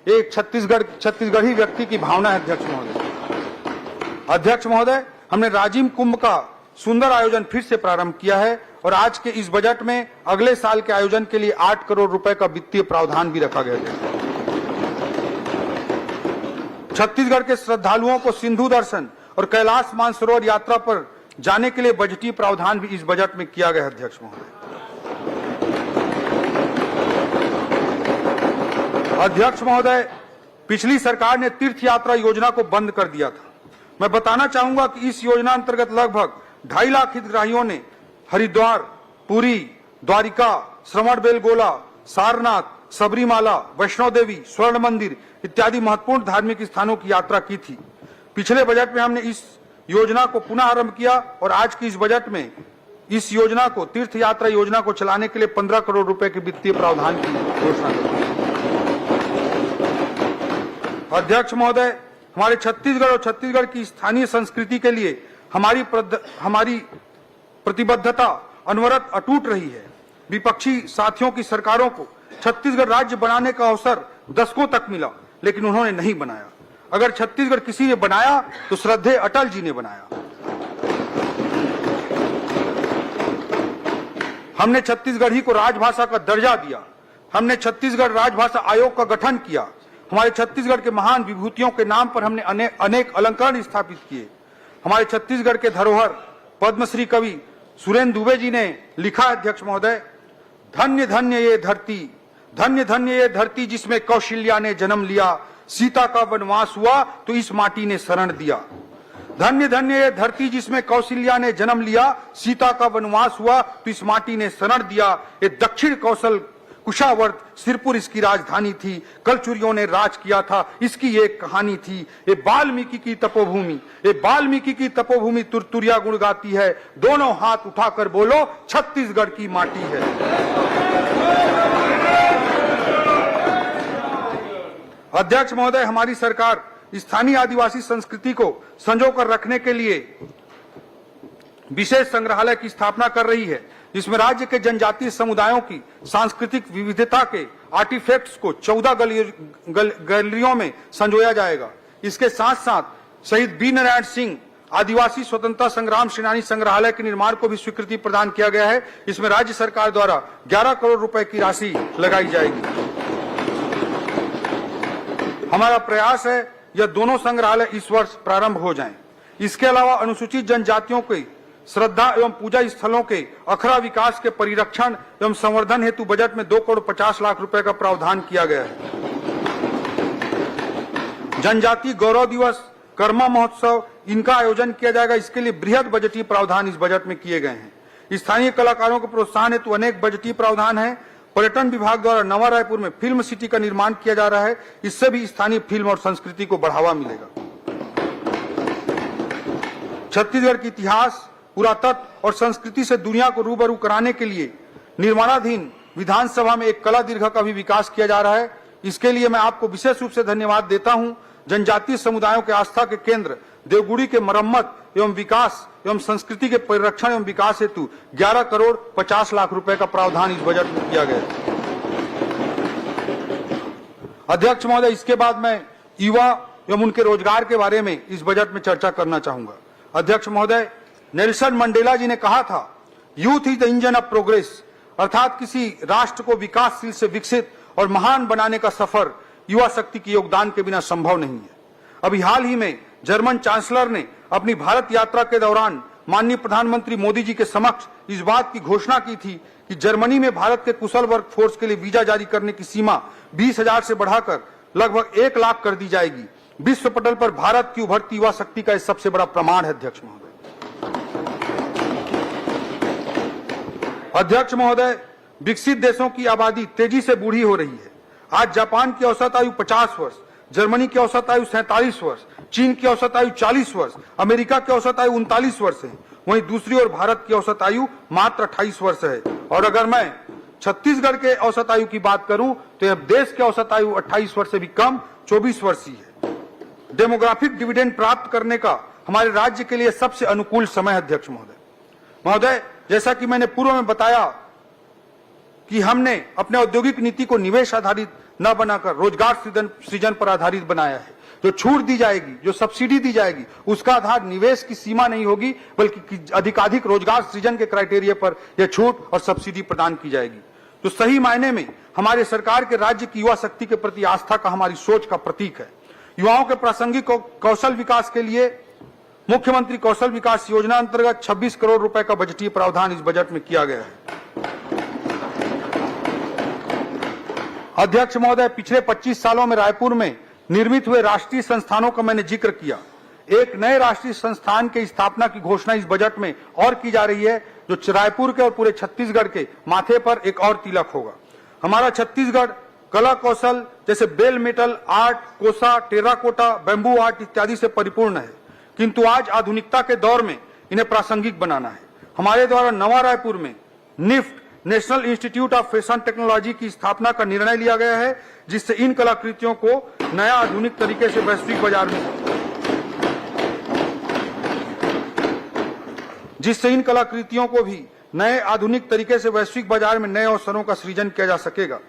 एक छत्तीसगढ़ी व्यक्ति की भावना है। अध्यक्ष महोदय, हमने राजिम कुंभ का सुंदर आयोजन फिर से प्रारंभ किया है और आज के इस बजट में अगले साल के आयोजन के लिए 8 करोड़ रुपए का वित्तीय प्रावधान भी रखा गया है। छत्तीसगढ़ के श्रद्धालुओं को सिंधु दर्शन और कैलाश मानसरोवर यात्रा पर जाने के लिए बजटीय प्रावधान भी इस बजट में किया गया है। अध्यक्ष महोदय, अध्यक्ष महोदय, पिछली सरकार ने तीर्थ यात्रा योजना को बंद कर दिया था। मैं बताना चाहूंगा कि इस योजना अंतर्गत लगभग 2.5 लाख हितग्राहियों ने हरिद्वार, पुरी, द्वारिका, श्रवणबेलगोला, सारनाथ, सबरीमाला, वैष्णो देवी, स्वर्ण मंदिर इत्यादि महत्वपूर्ण धार्मिक स्थानों की यात्रा की थी। पिछले बजट में हमने इस योजना को पुनः आरंभ किया और आज की इस बजट में इस योजना को, तीर्थ यात्रा योजना को चलाने के लिए 15 करोड़ रुपए के वित्तीय प्रावधान की घोषणा की। अध्यक्ष महोदय, हमारे छत्तीसगढ़ और छत्तीसगढ़ की स्थानीय संस्कृति के लिए हमारी प्रतिबद्धता अनवरत अटूट रही है। विपक्षी साथियों की सरकारों को छत्तीसगढ़ राज्य बनाने का अवसर दशकों तक मिला, लेकिन उन्होंने नहीं बनाया। अगर छत्तीसगढ़ किसी ने बनाया तो श्रद्धेय अटल जी ने बनाया। हमने छत्तीसगढ़ी को राजभाषा का दर्जा दिया। हमने छत्तीसगढ़ राजभाषा आयोग का गठन किया। हमारे छत्तीसगढ़ के महान विभूतियों के नाम पर हमने अनेक अलंकरण स्थापित किए। हमारे छत्तीसगढ़ के धरोहर पद्मश्री कवि सुरेंद्र दुबे जी ने लिखा, अध्यक्ष महोदय, धन्य धन्य ये धरती, धन्य धन्य ये धरती जिसमें कौशल्या ने जन्म लिया, सीता का वनवास हुआ तो इस माटी ने शरण दिया। धन्य धन्य ये धरती जिसमें कौशल्या ने जन्म लिया, सीता का वनवास हुआ तो इस माटी ने शरण दिया। ये दक्षिण कौशल कुशावर्त सिरपुर इसकी राजधानी थी, कलचुरियों ने राज किया था, इसकी एक कहानी थी। ये वाल्मीकि की तपोभूमि, ये वाल्मीकि की तपोभूमि तुरतुरिया गुण गाती है। दोनों हाथ उठाकर बोलो, छत्तीसगढ़ की माटी है। अध्यक्ष महोदय, हमारी सरकार स्थानीय आदिवासी संस्कृति को संजोकर रखने के लिए विशेष संग्रहालय की स्थापना कर रही है, जिसमें राज्य के जनजातीय समुदायों की सांस्कृतिक विविधता के आर्टिफैक्ट्स को 14 गैलरियों में संजोया जाएगा। इसके साथ साथ शहीद बी नारायण सिंह आदिवासी स्वतंत्रता संग्राम सेनानी संग्रहालय के निर्माण को भी स्वीकृति प्रदान किया गया है। इसमें राज्य सरकार द्वारा 11 करोड़ रुपए की राशि लगाई जाएगी। हमारा प्रयास है यह दोनों संग्रहालय इस वर्ष प्रारंभ हो जाएं। इसके अलावा अनुसूचित जनजातियों के श्रद्धा एवं पूजा स्थलों के अखड़ा विकास के परिरक्षण एवं संवर्धन हेतु बजट में 2 करोड़ 50 लाख रुपए का प्रावधान किया गया है। जनजाति गौरव दिवस, कर्मा महोत्सव, इनका आयोजन किया जाएगा। इसके लिए बृहद बजटीय प्रावधान इस बजट में किए गए हैं। स्थानीय कलाकारों को प्रोत्साहन हेतु अनेक बजटीय प्रावधान है। पर्यटन विभाग द्वारा नवा रायपुर में फिल्म सिटी का निर्माण किया जा रहा है। इससे भी स्थानीय फिल्म और संस्कृति को बढ़ावा मिलेगा। छत्तीसगढ़ के इतिहास, पुरातत्व और संस्कृति से दुनिया को रूबरू कराने के लिए निर्माणाधीन विधानसभा में एक कला दीर्घ का भी विकास किया जा रहा है। इसके लिए मैं आपको विशेष रूप से धन्यवाद देता हूं। जनजातीय समुदायों के आस्था के केंद्र देवगुड़ी के मरम्मत एवं विकास एवं संस्कृति के परिरक्षण एवं विकास हेतु 11 करोड़ 50 लाख रुपए का प्रावधान इस बजट में किया गया है। अध्यक्ष महोदय, इसके बाद मैं युवा एवं उनके रोजगार के बारे में इस बजट में चर्चा करना चाहूंगा। अध्यक्ष महोदय, नेल्सन मंडेला जी ने कहा था, youth is the engine of progress, अर्थात किसी राष्ट्र को विकासशील से विकसित और महान बनाने का सफर युवा शक्ति के योगदान के बिना संभव नहीं है। अभी हाल ही में जर्मन चांसलर ने अपनी भारत यात्रा के दौरान माननीय प्रधानमंत्री मोदी जी के समक्ष इस बात की घोषणा की थी कि जर्मनी में भारत के कुशल वर्क फोर्स के लिए वीजा जारी करने की सीमा 20,000 से बढ़ाकर लगभग 1 लाख कर दी जाएगी। विश्व पटल पर भारत की उभरती युवा शक्ति का सबसे बड़ा प्रमाण है। अध्यक्ष महोदय, अध्यक्ष महोदय, विकसित देशों की आबादी तेजी से बूढ़ी हो रही है। आज जापान की औसत आयु 50 वर्ष, जर्मनी की औसत आयु 47 वर्ष, चीन की औसत आयु 40 वर्ष, अमेरिका की औसत आयु 39 वर्ष है। वहीं दूसरी ओर भारत की औसत आयु मात्र 28 वर्ष है। और अगर मैं छत्तीसगढ़ के औसत आयु की बात करूं तो यह देश की औसत आयु 28 वर्ष से भी कम 24 वर्ष ही है। डेमोग्राफिक डिविडेंड प्राप्त करने का हमारे राज्य के लिए सबसे अनुकूल समय है। अध्यक्ष महोदय, जैसा कि मैंने पूर्व में बताया कि हमने अपने औद्योगिक नीति को निवेश आधारित न बनाकर रोजगार सृजन पर आधारित बनाया है। जो छूट दी जाएगी, जो सब्सिडी दी जाएगी, उसका आधार निवेश की सीमा नहीं होगी, बल्कि अधिकाधिक रोजगार सृजन के क्राइटेरिया पर यह छूट और सब्सिडी प्रदान की जाएगी। तो सही मायने में हमारे सरकार के राज्य की युवा शक्ति के प्रति आस्था का, हमारी सोच का प्रतीक है। युवाओं के प्रासंगिक कौशल विकास के लिए मुख्यमंत्री कौशल विकास योजना अंतर्गत 26 करोड़ रुपए का बजटीय प्रावधान इस बजट में किया गया है। अध्यक्ष महोदय, पिछले 25 सालों में रायपुर में निर्मित हुए राष्ट्रीय संस्थानों का मैंने जिक्र किया। एक नए राष्ट्रीय संस्थान की स्थापना की घोषणा इस बजट में और की जा रही है, जो रायपुर के और पूरे छत्तीसगढ़ के माथे पर एक और तिलक होगा। हमारा छत्तीसगढ़ कला कौशल जैसे बेल मेटल आर्ट, कोसा, टेराकोटा, बैम्बू आर्ट इत्यादि से परिपूर्ण है, किंतु आज आधुनिकता के दौर में इन्हें प्रासंगिक बनाना है। हमारे द्वारा नवा रायपुर में NIFT, national institute of fashion technology की स्थापना का निर्णय लिया गया है, जिससे इन कलाकृतियों को नया आधुनिक तरीके से वैश्विक बाजार में नए अवसरों का सृजन किया जा सकेगा।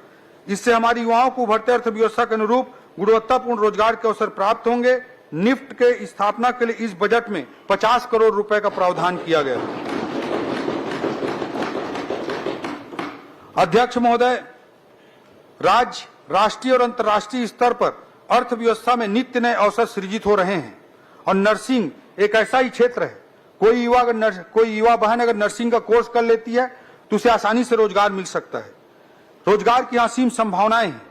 इससे हमारी युवाओं को उभरते अर्थव्यवस्था के अनुरूप गुणवत्तापूर्ण रोजगार के अवसर प्राप्त होंगे। निफ्ट के स्थापना के लिए इस बजट में 50 करोड़ रुपए का प्रावधान किया गया है। अध्यक्ष महोदय, राज्य, राष्ट्रीय और अंतर्राष्ट्रीय स्तर पर अर्थव्यवस्था में नित्य नए अवसर सृजित हो रहे हैं और नर्सिंग एक ऐसा ही क्षेत्र है। कोई युवा बहन अगर नर्सिंग का कोर्स कर लेती है तो उसे आसानी से रोजगार मिल सकता है। रोजगार की असीम संभावनाएं हैं।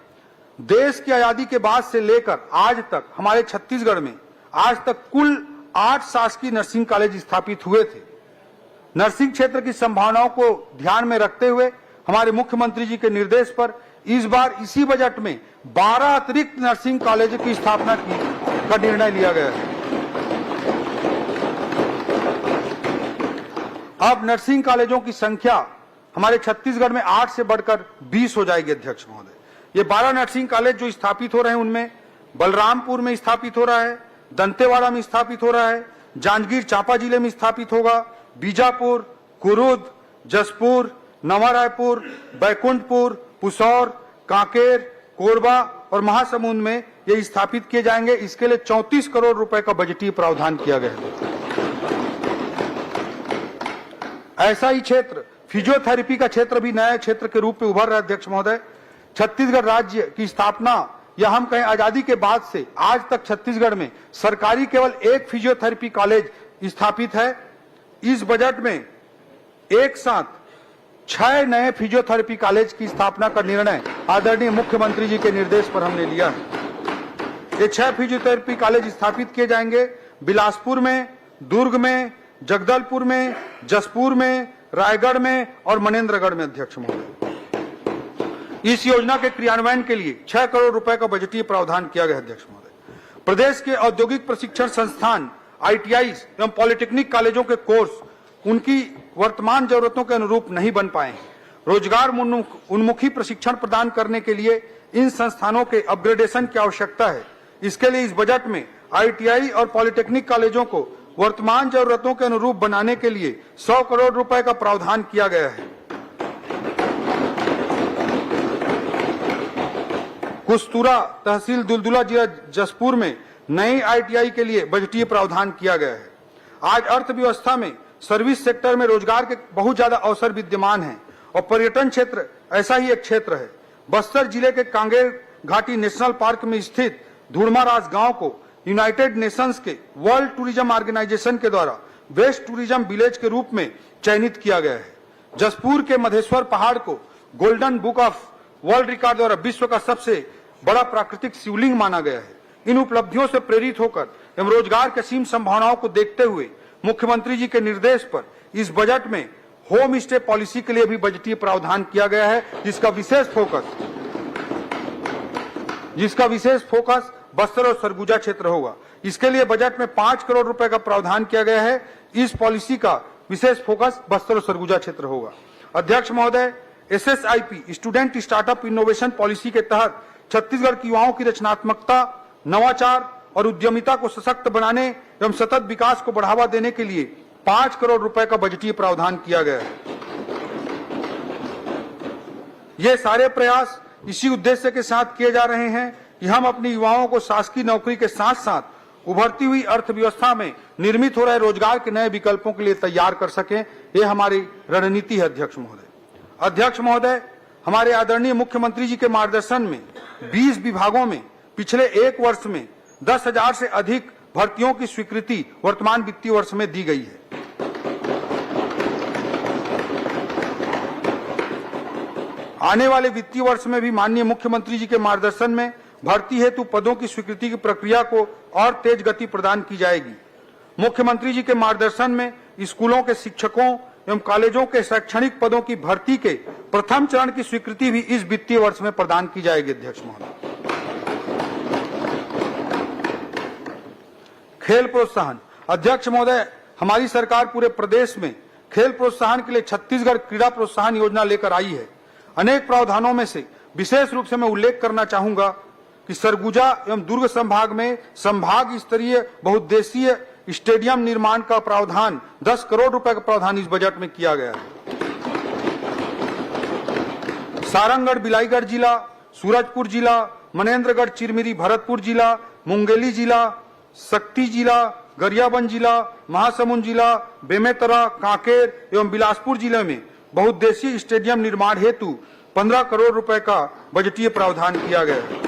देश की आजादी के बाद से लेकर आज तक हमारे छत्तीसगढ़ में आज तक कुल 8 शासकीय नर्सिंग कॉलेज स्थापित हुए थे। नर्सिंग क्षेत्र की संभावनाओं को ध्यान में रखते हुए हमारे मुख्यमंत्री जी के निर्देश पर इस बार इसी बजट में 12 अतिरिक्त नर्सिंग कॉलेज की स्थापना का निर्णय लिया गया है। अब नर्सिंग कॉलेजों की संख्या हमारे छत्तीसगढ़ में 8 से बढ़कर 20 हो जाएगी। अध्यक्ष महोदय, ये 12 नर्सिंग कॉलेज जो स्थापित हो रहे हैं उनमें बलरामपुर में स्थापित हो रहा है, दंतेवाड़ा में स्थापित हो रहा है, जांजगीर चांपा जिले में स्थापित होगा, बीजापुर, कुरुद, जसपुर, नवा रायपुर, बैकुंठपुर, पुसौर, कांकेर, कोरबा और महासमुंद में ये स्थापित किए जाएंगे। इसके लिए 34 करोड़ रुपए का बजटीय प्रावधान किया गया है। ऐसा ही क्षेत्र फिजियोथेरेपी का क्षेत्र भी नया क्षेत्र के रूप में उभर रहा है। अध्यक्ष महोदय, छत्तीसगढ़ राज्य की स्थापना या हम कहें आजादी के बाद से आज तक छत्तीसगढ़ में सरकारी केवल एक फिजियोथेरेपी कॉलेज स्थापित है। इस बजट में एक साथ 6 नए फिजियोथेरेपी कॉलेज की स्थापना का निर्णय आदरणीय मुख्यमंत्री जी के निर्देश पर हमने लिया है। ये 6 फिजियोथेरेपी कॉलेज स्थापित किए जाएंगे बिलासपुर में, दुर्ग में, जगदलपुर में, जसपुर में, रायगढ़ में और मनेन्द्रगढ़ में। अध्यक्ष महोदय, इस योजना के क्रियान्वयन के लिए 6 करोड़ रुपए का बजटीय प्रावधान किया गया। अध्यक्ष महोदय, प्रदेश के औद्योगिक प्रशिक्षण संस्थान, ITI एवं पॉलिटेक्निक कॉलेजों के कोर्स उनकी वर्तमान जरूरतों के अनुरूप नहीं बन पाए हैं। रोजगार उन्मुखी प्रशिक्षण प्रदान करने के लिए इन संस्थानों के अपग्रेडेशन की आवश्यकता है। इसके लिए इस बजट में ITI और पॉलिटेक्निक कॉलेजों को वर्तमान जरूरतों के अनुरूप बनाने के लिए 100 करोड़ रुपए का प्रावधान किया गया है। कुस्तुरा तहसील दुलदुला जिला जसपुर में नई ITI के लिए बजटीय प्रावधान किया गया है। आज अर्थव्यवस्था में सर्विस सेक्टर में रोजगार के बहुत ज्यादा अवसर विद्यमान हैं और पर्यटन क्षेत्र ऐसा ही एक क्षेत्र है। बस्तर जिले के कांगेर घाटी नेशनल पार्क में स्थित धुड़माराज गांव को यूनाइटेड नेशंस के वर्ल्ड टूरिज्म ऑर्गेनाइजेशन के द्वारा बेस्ट टूरिज्म विलेज के रूप में चयनित किया गया है। जसपुर के मधेश्वर पहाड़ को golden book of world record द्वारा विश्व का सबसे बड़ा प्राकृतिक शिवलिंग माना गया है। इन उपलब्धियों से प्रेरित होकर एवं रोजगार की असीम संभावनाओं को देखते हुए मुख्यमंत्री जी के निर्देश पर इस बजट में होम स्टे पॉलिसी के लिए भी बजटीय प्रावधान किया गया है, जिसका विशेष फोकस बस्तर और सरगुजा क्षेत्र होगा। इसके लिए बजट में 5 करोड़ रुपए का प्रावधान किया गया है। इस पॉलिसी का विशेष फोकस बस्तर और सरगुजा क्षेत्र होगा। अध्यक्ष महोदय, SSIP student startup innovation policy के तहत छत्तीसगढ़ की युवाओं की रचनात्मकता, नवाचार और उद्यमिता को सशक्त बनाने एवं सतत विकास को बढ़ावा देने के लिए 5 करोड़ रुपए का बजटीय प्रावधान किया गया है। ये सारे प्रयास इसी उद्देश्य के साथ किए जा रहे हैं कि हम अपने युवाओं को शासकीय नौकरी के साथ साथ उभरती हुई अर्थव्यवस्था में निर्मित हो रहे रोजगार के नए विकल्पों के लिए तैयार कर सकें। ये हमारी रणनीति है। अध्यक्ष महोदय, हमारे आदरणीय मुख्यमंत्री जी के मार्गदर्शन में 20 विभागों में पिछले एक वर्ष में 10,000 से अधिक भर्तियों की स्वीकृति वर्तमान वित्तीय वर्ष में दी गई है। आने वाले वित्तीय वर्ष में भी माननीय मुख्यमंत्री जी के मार्गदर्शन में भर्ती हेतु पदों की स्वीकृति की प्रक्रिया को और तेज गति प्रदान की जाएगी। मुख्यमंत्री जी के मार्गदर्शन में स्कूलों के शिक्षकों एवं कॉलेजों के शैक्षणिक पदों की भर्ती के प्रथम चरण की स्वीकृति भी इस वित्तीय वर्ष में प्रदान की जाएगी। अध्यक्ष महोदय, खेल प्रोत्साहन। अध्यक्ष महोदय, हमारी सरकार पूरे प्रदेश में खेल प्रोत्साहन के लिए छत्तीसगढ़ क्रीड़ा प्रोत्साहन योजना लेकर आई है। अनेक प्रावधानों में से विशेष रूप से मैं उल्लेख करना चाहूंगा कि सरगुजा एवं दुर्ग संभाग में संभाग स्तरीय बहुउद्देशीय स्टेडियम निर्माण का प्रावधान 10 करोड़ रुपए का प्रावधान इस बजट में किया गया है। सारंगगढ़ बिलाईगढ़ जिला, सूरजपुर जिला, मनेन्द्रगढ़ चिरमिरी भरतपुर जिला, मुंगेली जिला, शक्ति जिला, गरियाबंद जिला, महासमुंद जिला, बेमेतरा, कांकेर एवं बिलासपुर जिले में बहुउद्देशीय स्टेडियम निर्माण हेतु 15 करोड़ रुपए का बजटीय प्रावधान किया गया है।